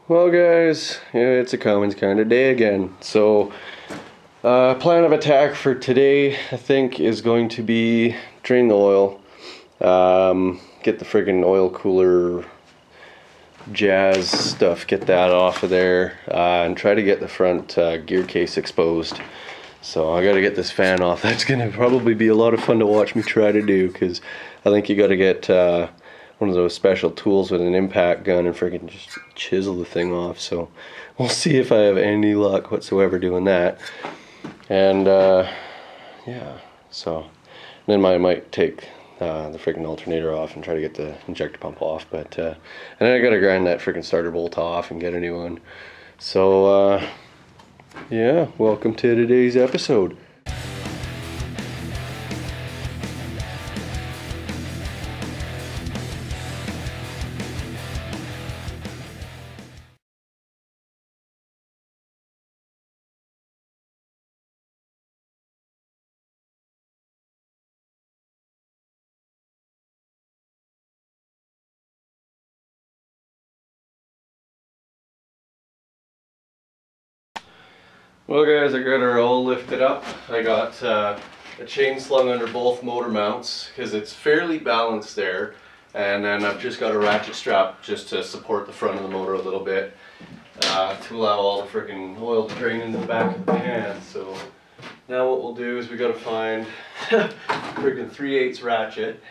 Well guys, it's a Cummins kind of day again. So plan of attack for today I think is going to be drain the oil, get the friggin' oil cooler jazz stuff, get that off of there, and try to get the front gear case exposed. So I gotta get this fan off. That's gonna probably be a lot of fun to watch me try to do, because I think you gotta get one of those special tools with an impact gun and freaking just chisel the thing off. So we'll see if I have any luck whatsoever doing that. And yeah, so then I might take the freaking alternator off and try to get the injector pump off. But and then I gotta grind that freaking starter bolt off and get a new one. So yeah, welcome to today's episode. Well guys, I got her all lifted up. I got a chain slung under both motor mounts because it's fairly balanced there, and then I've just got a ratchet strap just to support the front of the motor a little bit to allow all the freaking oil to drain into the back of the pan. So now what we'll do is we got to find freaking 3/8 ratchet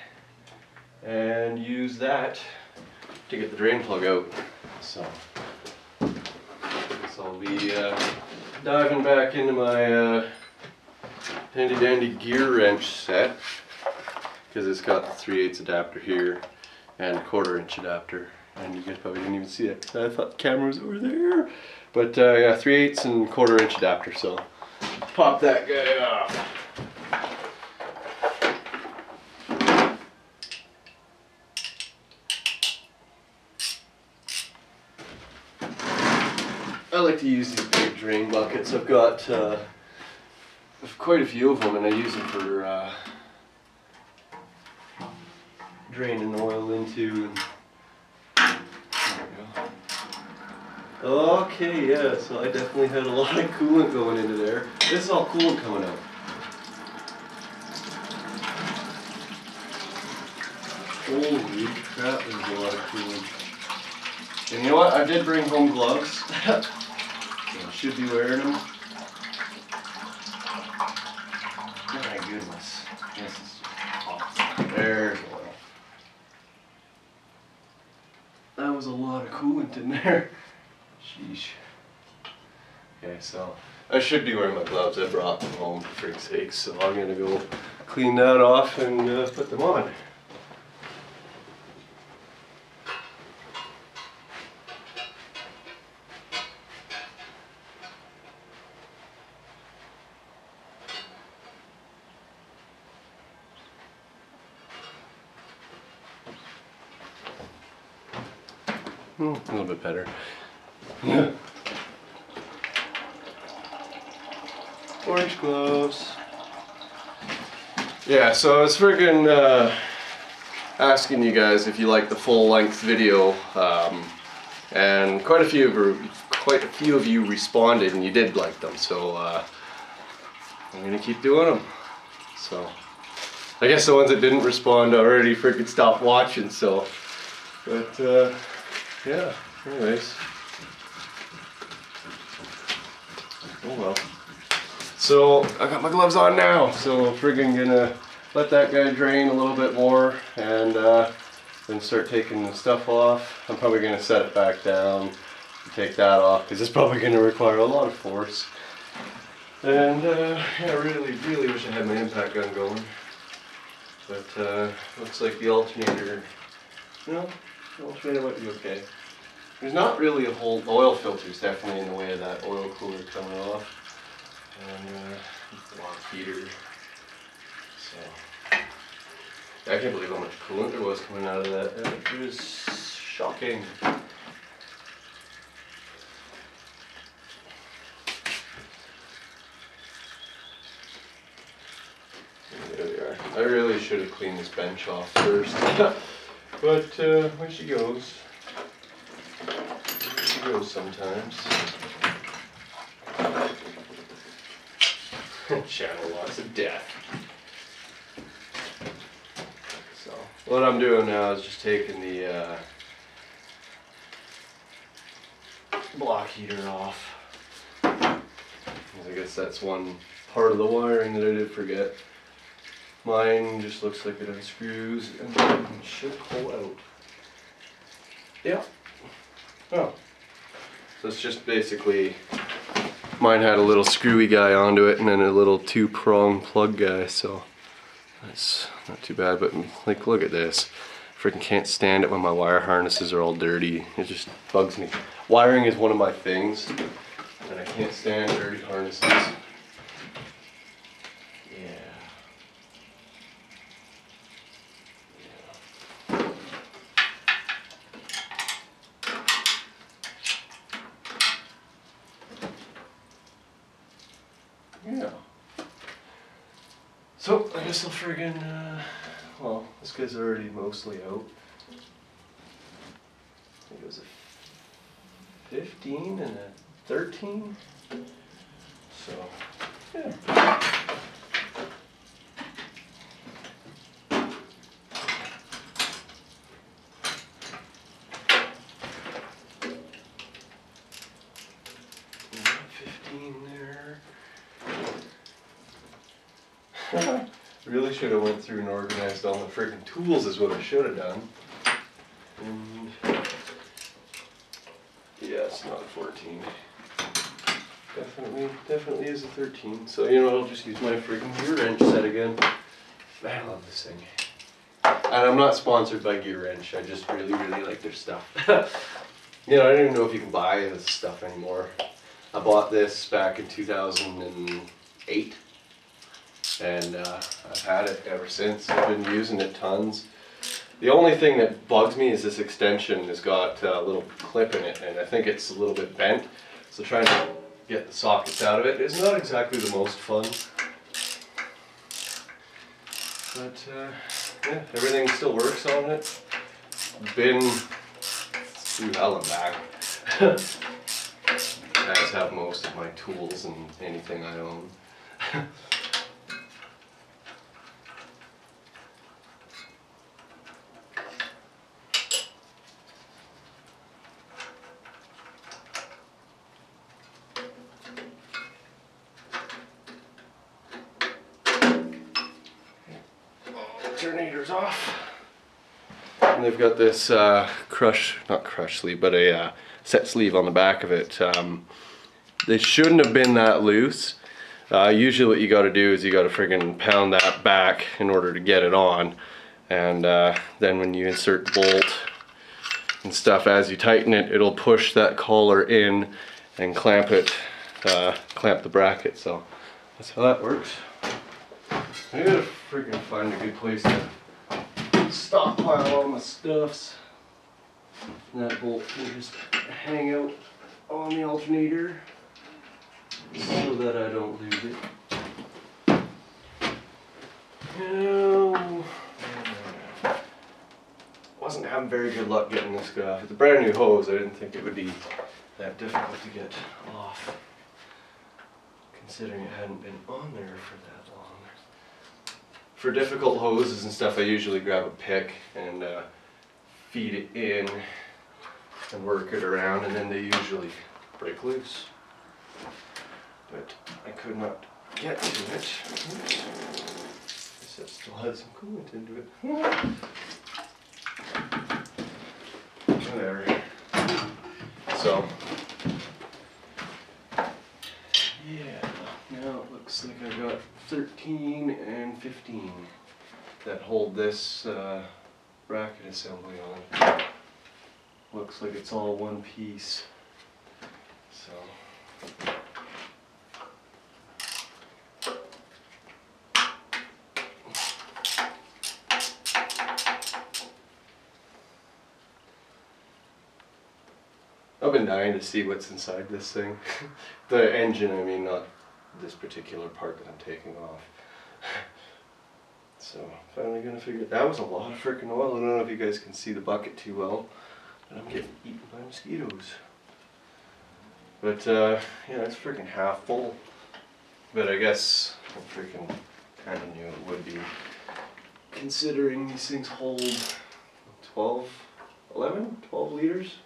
and use that to get the drain plug out. So this will be diving back into my handy dandy gear wrench set, because it's got the 3/8 adapter here and a 1/4 inch adapter, and you guys probably didn't even see it because I thought the camera was over there. But yeah, 3/8 and 1/4 inch adapter, so pop that guy off. I like to use these big drain buckets. I've got quite a few of them, and I use them for draining oil into. And there we go. Okay, yeah, so I definitely had a lot of coolant going into there. This is all coolant coming out. Holy crap, there's a lot of coolant. And you know what? I did bring home gloves. So I should be wearing them. My goodness. This is awesome. There's oil. That was a lot of coolant in there. Sheesh. Okay, so I should be wearing my gloves. I brought them home for freak's sake. So I'm going to go clean that off and put them on. A little bit better. Orange gloves. Yeah, so I was friggin' asking you guys if you like the full-length video, and quite a few of you responded, and you did like them. So I'm gonna keep doing them. So I guess the ones that didn't respond already freaking stopped watching. So, but. Yeah, anyways. Oh well. So, I got my gloves on now, so I'm friggin' gonna let that guy drain a little bit more, and then start taking the stuff off. I'm probably gonna set it back down, take that off, because it's probably gonna require a lot of force. And yeah, I really wish I had my impact gun going. But looks like the alternator, the alternator might be okay. There's not really a whole oil filter's definitely in the way of that oil cooler coming off, and a lot of heater. So I can't believe how much coolant there was coming out of that. It was shocking. There we are. I really should have cleaned this bench off first. But where she goes. it goes sometimes. Channel locks of death. So what I'm doing now is just taking the block heater off. I guess that's one part of the wiring that I did forget. Mine just looks like it unscrews and then should pull out. Yeah. Oh. So it's just basically, mine had a little screwy guy onto it and then a little 2-prong plug guy, so that's not too bad. But like, look at this. Freaking can't stand it when my wire harnesses are all dirty. It just bugs me. Wiring is one of my things, and I can't stand dirty harnesses. Yeah. So I guess I'll friggin' well, this guy's already mostly out. I think it was a 15 and a 13. So, yeah. Really should have went through and organized all the freaking tools is what I should have done. And yeah, it's not a 14. Definitely is a 13. So you know, I'll just use my freaking gear wrench set again. I love this thing. And I'm not sponsored by Gear Wrench. I just really like their stuff. You know, I don't even know if you can buy this stuff anymore. I bought this back in 2008. And I've had it ever since. I've been using it tons. The only thing that bugs me is this extension has got a little clip in it, and I think it's a little bit bent. So trying to get the sockets out of it is not exactly the most fun. But yeah, everything still works on it. Been through hell and back. Guys have most of my tools and anything I own. Alternator's off. And they've got this not crush sleeve, but a set sleeve on the back of it. They shouldn't have been that loose. Usually what you got to do is you got to friggin' pound that back in order to get it on. And then when you insert the bolt and stuff, as you tighten it, it'll push that collar in and clamp it, clamp the bracket. So that's how that works. I gotta freaking find a good place to stockpile all my stuffs. And that bolt will just hang out on the alternator so that I don't lose it. No, wasn't having very good luck getting this guy off. It's a brand new hose. I didn't think it would be that difficult to get off, considering it hadn't been on there for that long. For difficult hoses and stuff, I usually grab a pick and feed it in and work it around, and then they usually break loose. But I could not get to it. Oops. Guess that still has some coolant into it. Whatever. So, yeah, now it looks like I got 13 and 15 that hold this bracket assembly on. Looks like it's all one piece. So I've been dying to see what's inside this thing. The engine, I mean, not this particular part that I'm taking off. So, finally gonna figure it. That was a lot of freaking oil. I don't know if you guys can see the bucket too well, but I'm getting eaten by mosquitoes. But yeah, it's freaking half full. But I guess I freaking kind of knew it would be, considering these things hold 12 liters.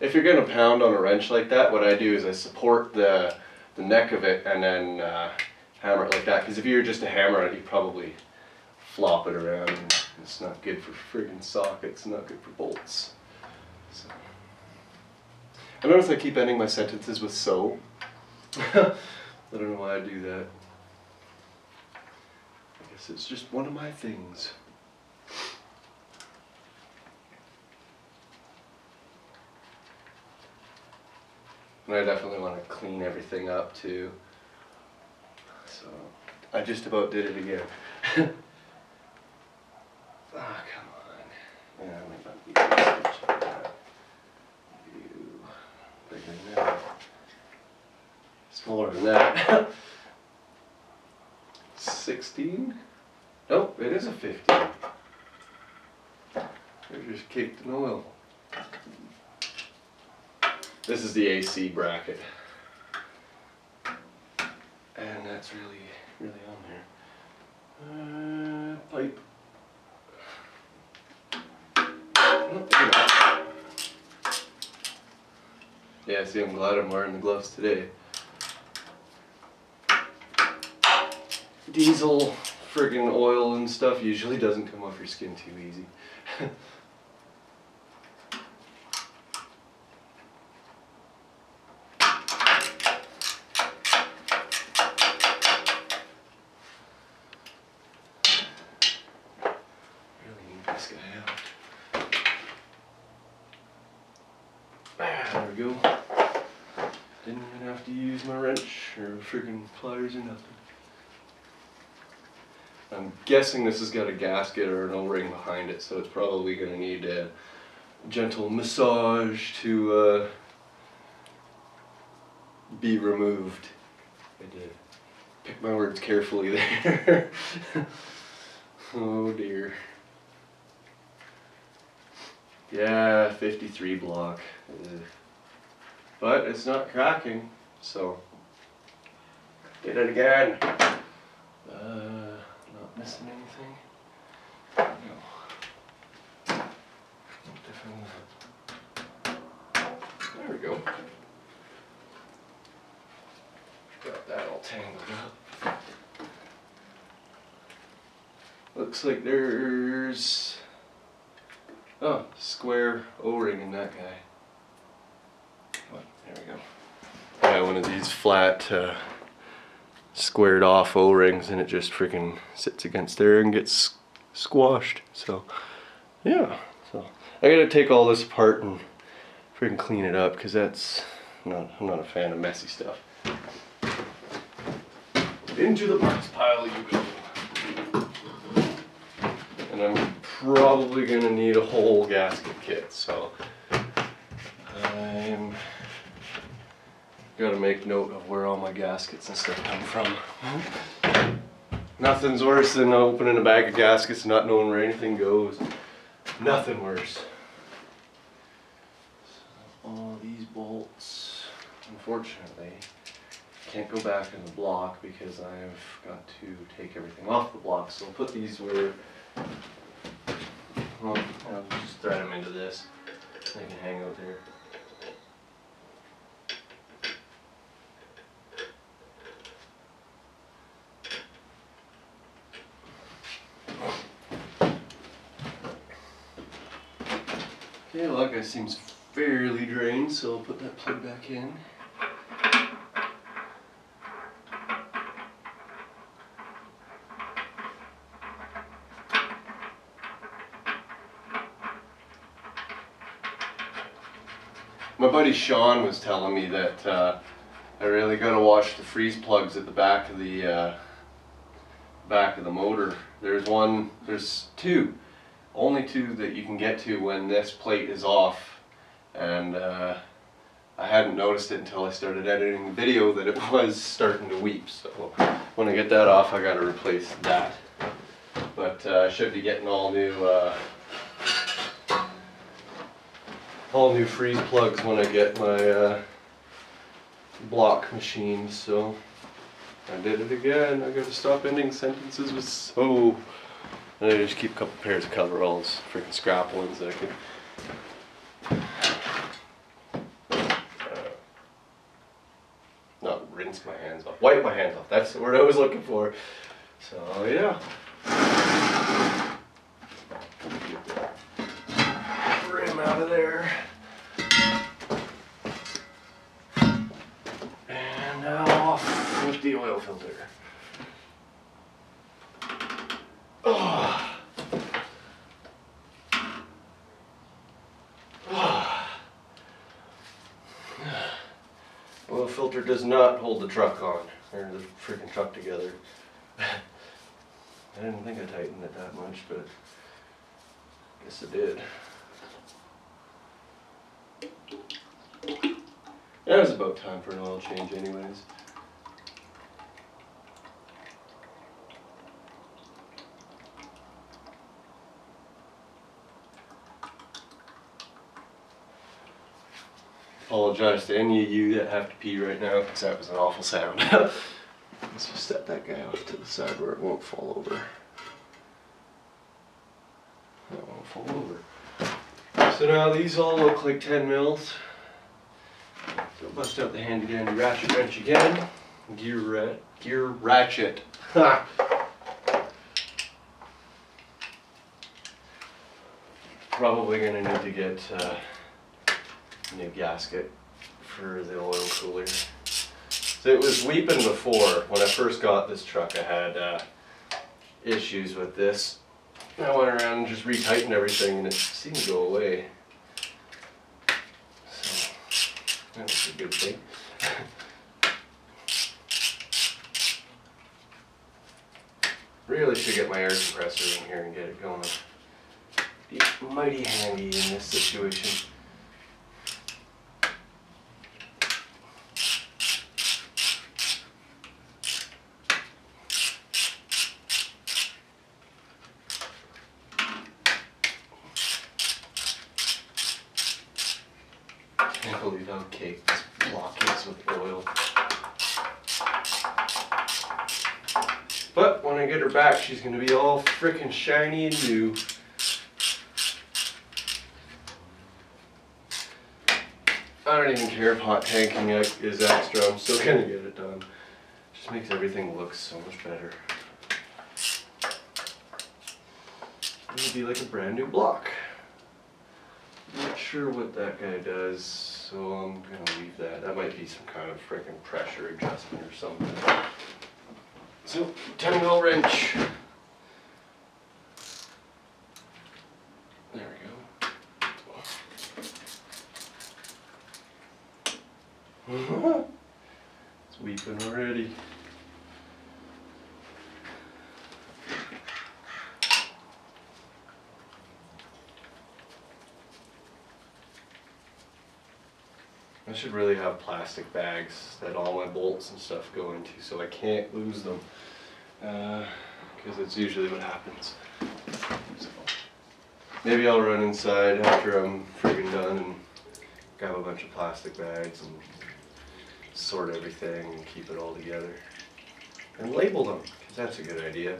If you're going to pound on a wrench like that, what I do is I support the neck of it and then hammer it like that. Because if you were just to hammer it, you'd probably flop it around. And it's not good for friggin' sockets, not good for bolts. So. I notice I keep ending my sentences with so. I don't know why I do that. I guess it's just one of my things. And I definitely want to clean everything up too. So I just about did it again. Ah, come on. Yeah, I might not be able to stitch like that. You bigger than that. Smaller than that. 16? Nope, it is a 15. They're just caked in oil. This is the AC bracket, and that's really on there. Pipe. Oh, yeah, see, I'm glad I'm wearing the gloves today. Diesel friggin' oil and stuff usually doesn't come off your skin too easy. This guy out. There we go. Didn't even have to use my wrench or freaking pliers or nothing. I'm guessing this has got a gasket or an O-ring behind it, so it's probably going to need a gentle massage to be removed. I did pick my words carefully there. Oh dear. Yeah, 53 block. But it's not cracking, so did it again. Not missing anything. No. There we go. Got that all tangled up. Looks like there's square O-ring in that guy. Oh, there we go. Yeah, one of these flat squared off O-rings, and it just freaking sits against there and gets squashed. So yeah, so I gotta take all this apart and freaking clean it up, because that's I'm not a fan of messy stuff. Into the parts pile you go. And I'm probably gonna need a whole gasket kit, so I'm gotta make note of where all my gaskets and stuff come from. Nothing's worse than opening a bag of gaskets and not knowing where anything goes. Nothing worse. So all these bolts, unfortunately, can't go back in the block because I've got to take everything off the block. So I'll put these where, well, I'll just thread them into this. They can hang out there. Okay, well, that guy seems fairly drained, so I'll put that plug back in. My buddy Sean was telling me that I really gotta wash the freeze plugs at the back of the motor. There's two, only two that you can get to when this plate is off, and I hadn't noticed it until I started editing the video that it was starting to weep. So when I get that off, I gotta replace that. But I should be getting all new freeze plugs when I get my block machine. So I did it again. I gotta stop ending sentences with so. And I just keep a couple pairs of coveralls, freaking scrap ones that I could. Not rinse my hands off, wipe my hands off. That's the word I was looking for. So yeah. Rim out of there. And now off with the oil filter. Oh. Oh. Oil filter does not hold the truck on, or the freaking truck together. I didn't think I tightened it that much, but I guess I did. It was about time for an oil change anyways. Apologize to any of you that have to pee right now, because that was an awful sound. Let's just set that guy off to the side where it won't fall over. That won't fall over. So now these all look like 10 mils. So bust out the handy dandy ratchet wrench again. Gear ratchet. Ha! Probably gonna need to get a new gasket for the oil cooler. So it was weeping before. When I first got this truck, I had issues with this. I went around and just retightened everything and it seemed to go away. So that was a good thing. Really should get my air compressor in here and get it going. Be mighty handy in this situation. I can't believe how caked this block is with oil. But when I get her back, she's going to be all frickin' shiny and new. I don't even care if hot tanking is extra, I'm still going to get it done. Just makes everything look so much better. It'll be like a brand new block. Not sure what that guy does, so I'm going to leave that. That might be some kind of frickin' pressure adjustment or something. So, 10 mil wrench. There we go. It's weeping already. I should really have plastic bags that all my bolts and stuff go into so I can't lose them, because it's usually what happens. So maybe I'll run inside after I'm friggin' done and grab a bunch of plastic bags and sort everything and keep it all together and label them, because that's a good idea.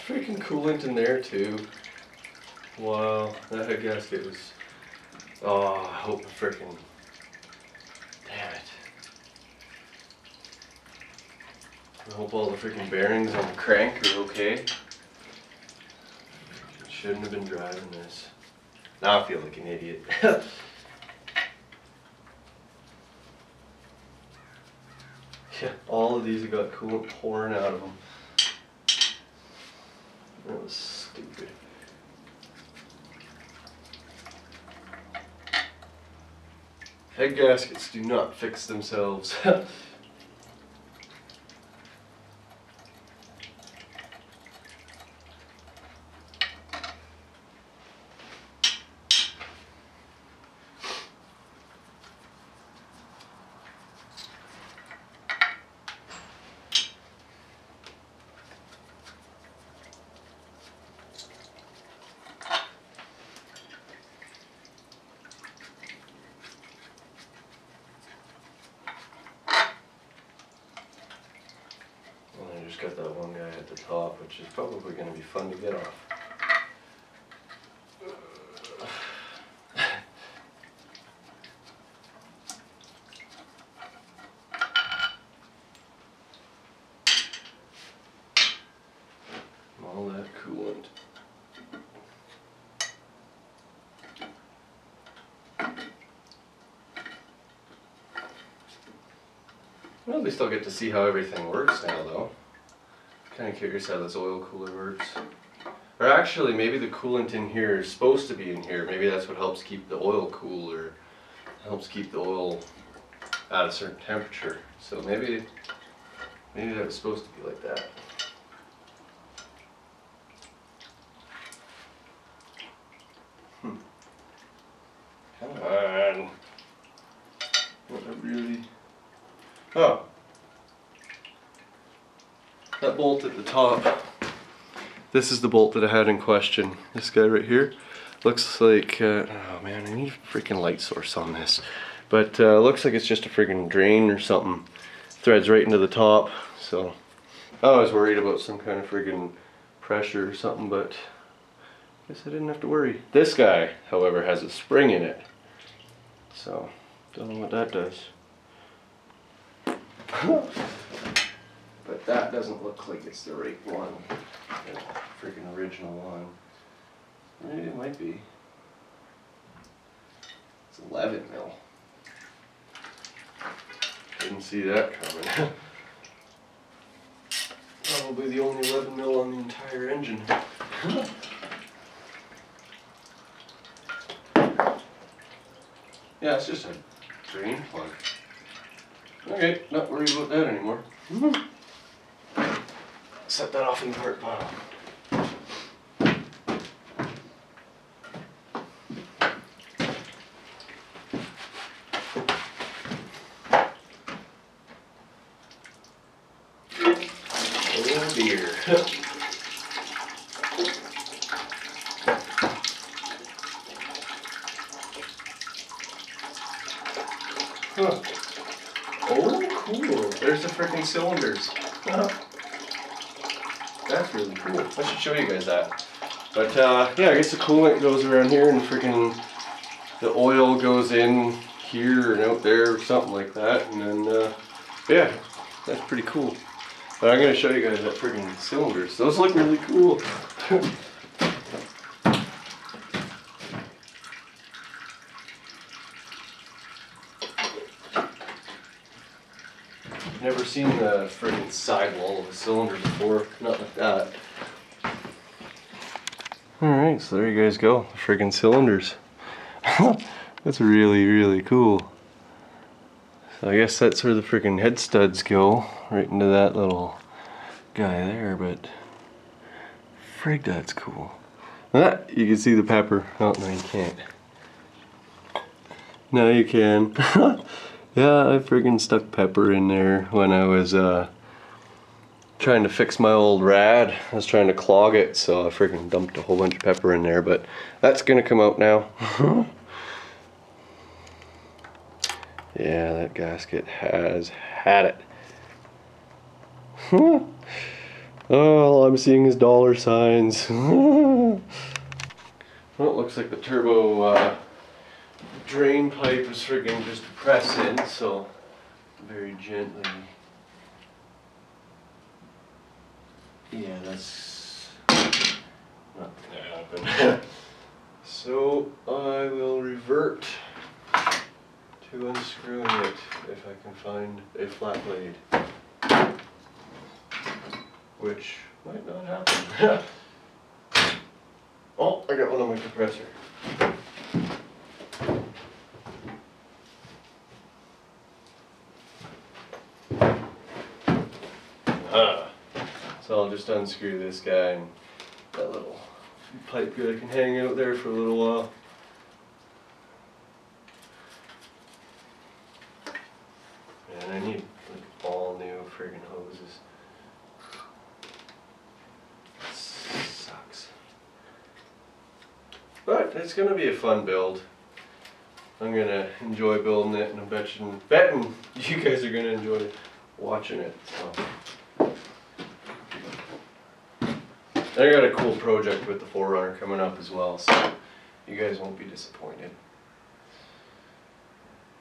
Freaking coolant in there too. Wow, that head gasket was. Oh, I hope the freaking. Damn it. I hope all the freaking bearings on the crank are okay. Shouldn't have been driving this. Now I feel like an idiot. Yeah, all of these have got coolant pouring out of them. That was stupid. Head gaskets do not fix themselves. Just got that one guy at the top, which is probably going to be fun to get off. All that coolant. Well, at least I'll get to see how everything works now, though. Kind of curious how this oil cooler works. Or actually, maybe the coolant in here is supposed to be in here. Maybe that's what helps keep the oil cool, or helps keep the oil at a certain temperature. So maybe that was supposed to be like that. Come on. Not really. Oh. That bolt at the top, this is the bolt that I had in question. This guy right here looks like, oh man, I need a freaking light source on this. But looks like it's just a freaking drain or something. Threads right into the top, so I was worried about some kind of freaking pressure or something, but I guess I didn't have to worry. This guy, however, has a spring in it, so don't know what that does. But that doesn't look like it's the right one, the freaking original one. Maybe it might be. It's 11 mil. Didn't see that coming. Probably the only 11 mil on the entire engine. Yeah, it's just a drain plug. Okay, not worried about that anymore. Set that off in the part pile. Oh dear. Huh. Oh, cool. There's the freaking cylinders. That's really cool. I should show you guys that. But yeah, I guess the coolant goes around here and freaking the oil goes in here and out there or something like that. And then, yeah, that's pretty cool. But I'm going to show you guys that freaking cylinders. Those look really cool. Never seen the friggin' sidewall of a cylinder before, not like that. Alright, so there you guys go, the friggin' cylinders. That's really, really cool. So I guess that's where the friggin' head studs go, right into that little guy there, but frig, that's cool. Ah, you can see the pepper. Oh, no you can't. No you can. Yeah, I friggin' stuck pepper in there when I was trying to fix my old rad. I was trying to clog it, so I friggin' dumped a whole bunch of pepper in there, but that's gonna come out now. Yeah, that gasket has had it. Oh, all I'm seeing is dollar signs. Well, it looks like the turbo drain pipe is friggin' just pressed in, so very gently. Yeah, that's not gonna happen. So I will revert to unscrewing it if I can find a flat blade, which might not happen. Oh, I got one on my compressor. So I'll just unscrew this guy and that little pipe guy can hang out there for a little while. And I need like all new friggin' hoses. It sucks. But it's gonna be a fun build. I'm gonna enjoy building it, and I'm betting you guys are gonna enjoy watching it. So. I got a cool project with the 4Runner coming up as well, so you guys won't be disappointed.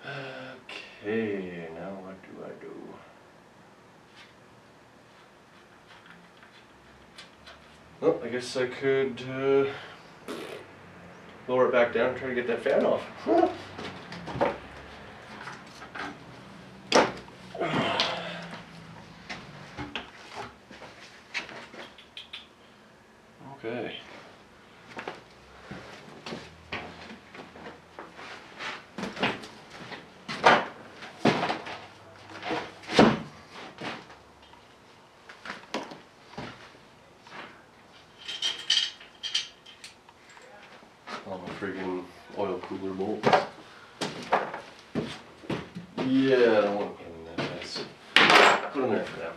Okay, now what do I do? Well, I guess I could lower it back down and try to get that fan off. Okay. All my friggin' oil cooler bolts. Yeah, I don't want to put them in that mess. Put them there for now.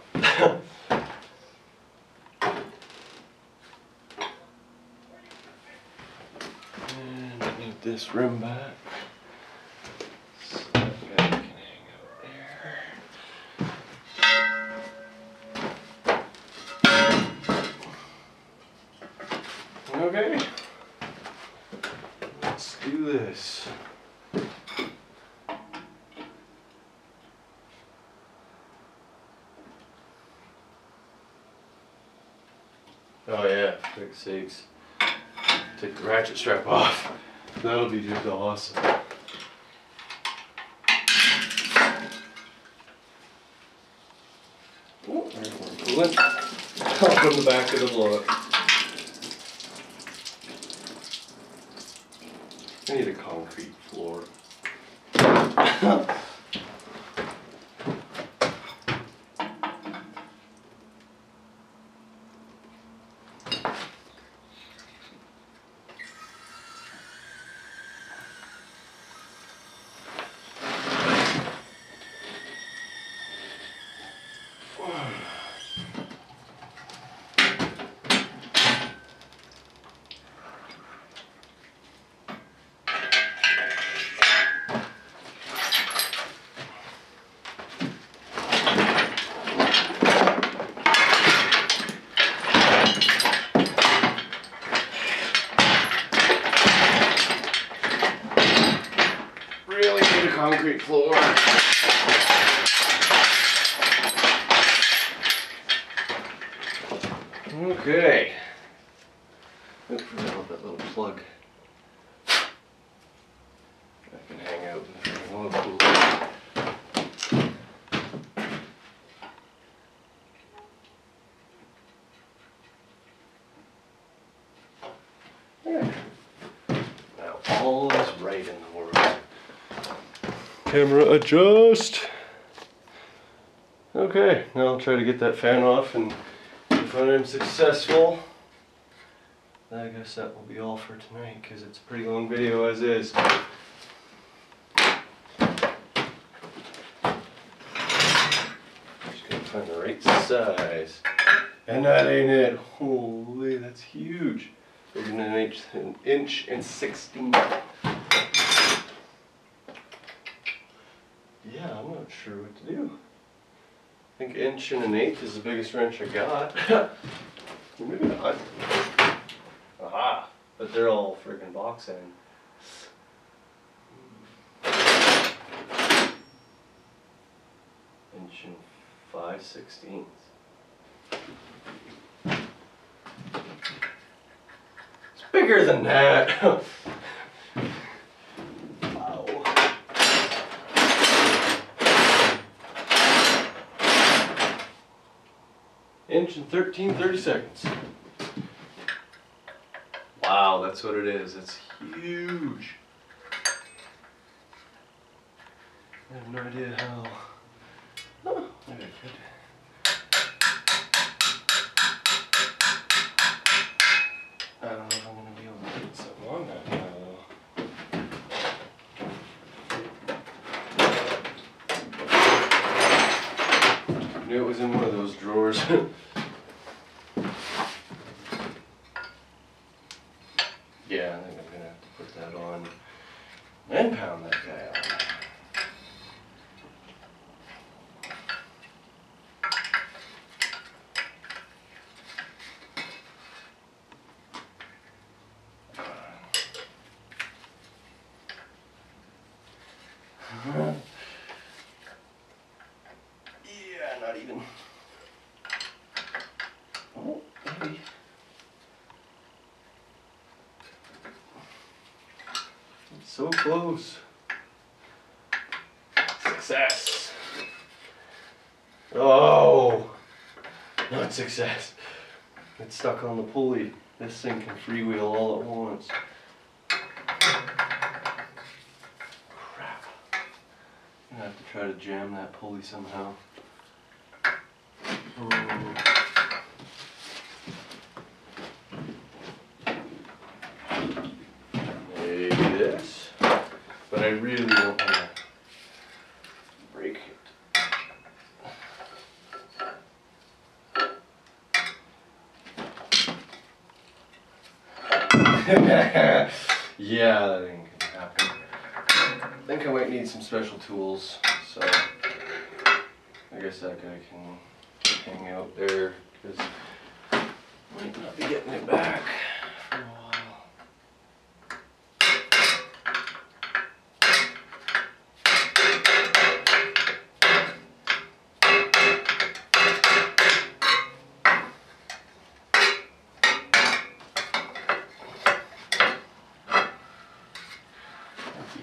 And I need this rim back. So that guy can hang out there. Okay. Let's do this. Oh yeah, for Christ's sakes. Take the ratchet strap off. That'll be just awesome. Oh, there's more coolant. I'll put in the back of the blower. I need a concrete floor. Really need a concrete floor. Okay. Look for that little plug. I can hang out in the oil cooler. There. Now all is right in the world. Camera adjust. Okay, now I'll try to get that fan off, and if I'm successful, I guess that will be all for tonight, because it's a pretty long video as is. Just gotta find the right size. And that ain't it. Holy, that's huge. Bigger than an inch and 16. Yeah, I'm not sure what to do. I think 1 1/8 is the biggest wrench I got. Maybe not. Aha! But they're all friggin' box end. 1 5/16. It's bigger than that. Wow. 1 13/32. Wow, that's what it is. It's huge. I have no idea how. Oh, maybe I could. It was in one of those drawers. Yeah, I think I'm gonna have to put that on and pound that guy on. Yeah, not even. Oh, maybe. It's so close. Success. Oh, not success. It's stuck on the pulley. This thing can freewheel all at once. Crap. I'm gonna have to try to jam that pulley somehow. Maybe this, but I really don't want to break it. Yeah, that ain't gonna happen. I think I might need some special tools, so I guess that guy can hang out there, because I might not be getting it back for a while.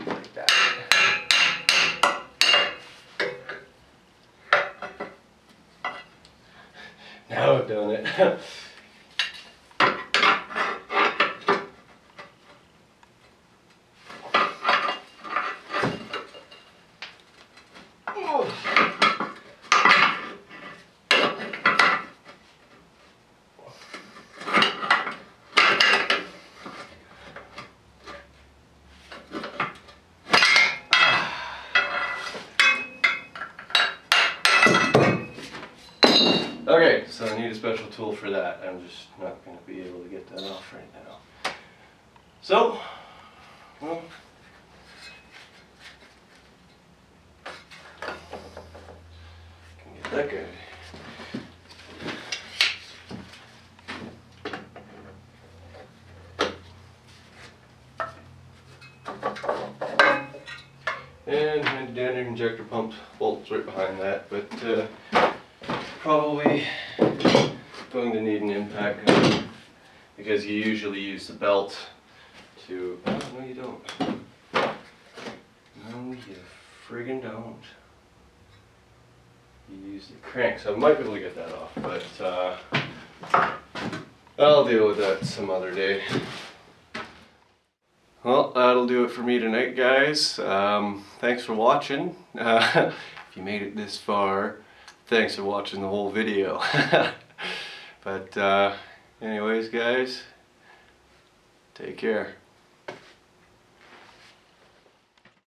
Like that. Now I've done it. Okay, so I need a special tool for that. I'm just not going to be able to get that off right now. So, well, can get that guy. And my standard injector pump bolts right behind that, but probably going to need an impact gun, because you usually use the belt to... Oh, no you don't. No you friggin' don't. You use the crank, so I might be able to get that off, but I'll deal with that some other day. Well, that'll do it for me tonight, guys. Thanks for watching. If you made it this far, thanks for watching the whole video. But anyways, guys, take care.